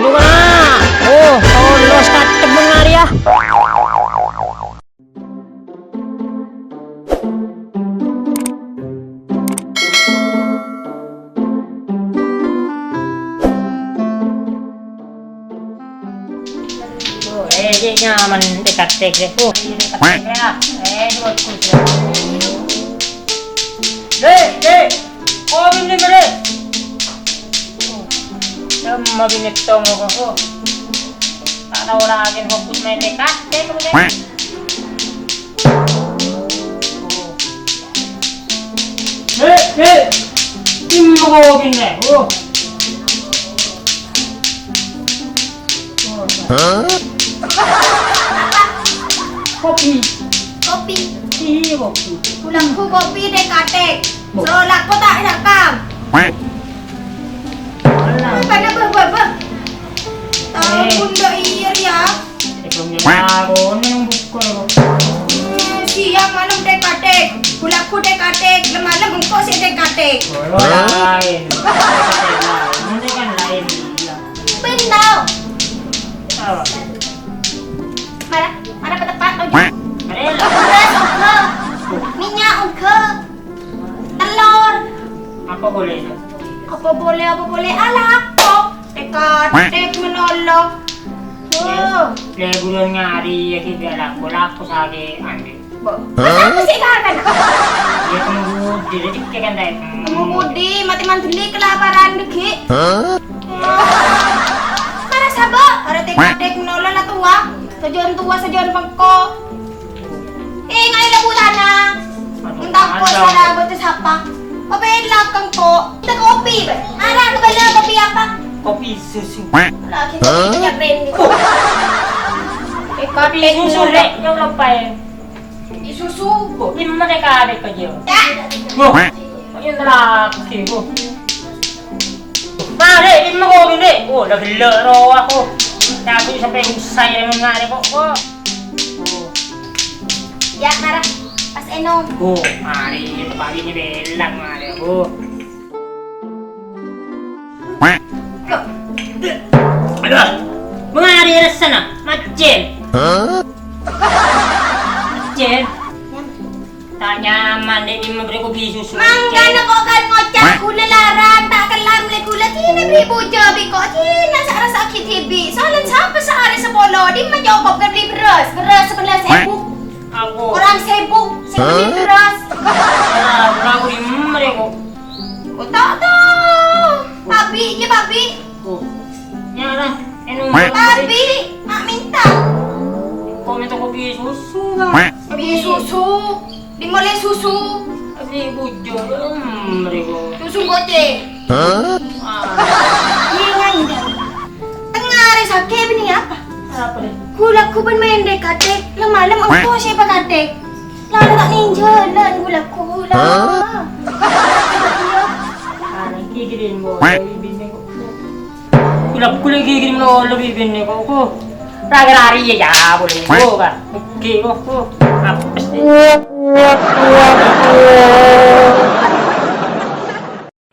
Aduh kena. Oh, los katek bengar ya. Dia nyaman dekat tek deh. Dekat tek ya. Buat kursi. Dek. Oh, ini mere. Semua binit tong ko. Tahu lagi fokus main dekat tek kemudian. Dek. Timbo ko gini. Oh. Kopi. Iya kopi. Pulangku kopi deh katek. Soalnya aku tak enak kam. Pada ber. Tahu bunda iya ya. Sebelumnya aku nih buka. Siang malam deh katek. Pulangku deh katek. Malam engkau sih deh katek. Lain. Ini kan lain. Benar. Apa? Mana ketepat tau je. Ada. Beras ongke. Minyak ongke. Telur. Apa boleh? Apa boleh. Alah apa? Dek menolong. Oh. Le bulan ngari ya kita laku sage ande. Apa sih kan? Ya tunggu jadi kan dai. Kamu budi mati manteli kelaparan deki. Para sabar, para tek menolong lah tua. Sejuan tua sejuan bengkok. Ngai labu tanah. Entah ko sana buat siapa. Apa belakang ko? Kita kopi ba? Ada bala kopi apa? Kopi susu. Lagi kopi banyak brand gitu. Kopi susu deh, yang lepai. Susu. Ini mereka ada kerja. Ya. Oh, yang terakhir. Mari, ini mau gini. Oh, dah gila roh aku. Aku sampai saya mengalir kok. Ya, Nara. Pas enom. Oh, mari itu pagi ini belang mari aku. Aduh, mengari sana, macen. Macen. Tak nyaman deh di memberi kopi susu. Mangga na kok kan ngocak gula larang tak kelam le gula tina beri buja bi kok tina sak sakit hibi. Soalan siapa sehari 10 di menjawab kan beli beras 11.000. Aku. Orang 1.000 sing beli beras. Aku di memberi kok. Oh tak tahu. Papi. Oh. Ya lah, Papi, mak minta. Kau minta kopi susu kan? Kopi susu. Dimulai susu. Kopi bujo, memberi kok. Susu goceng. Ingat. Tengah hari sakit ini apa? Apa deh? Gulaku bermain dek katek. Malam aku siapa katek? Lalu tak ninjalan gulaku lah. Gigirin mo, bibin ko. Kulap-kulay gigirin mo, bibin ko. Ragari ya, boleh mo ka. Okay, ko. Apes din.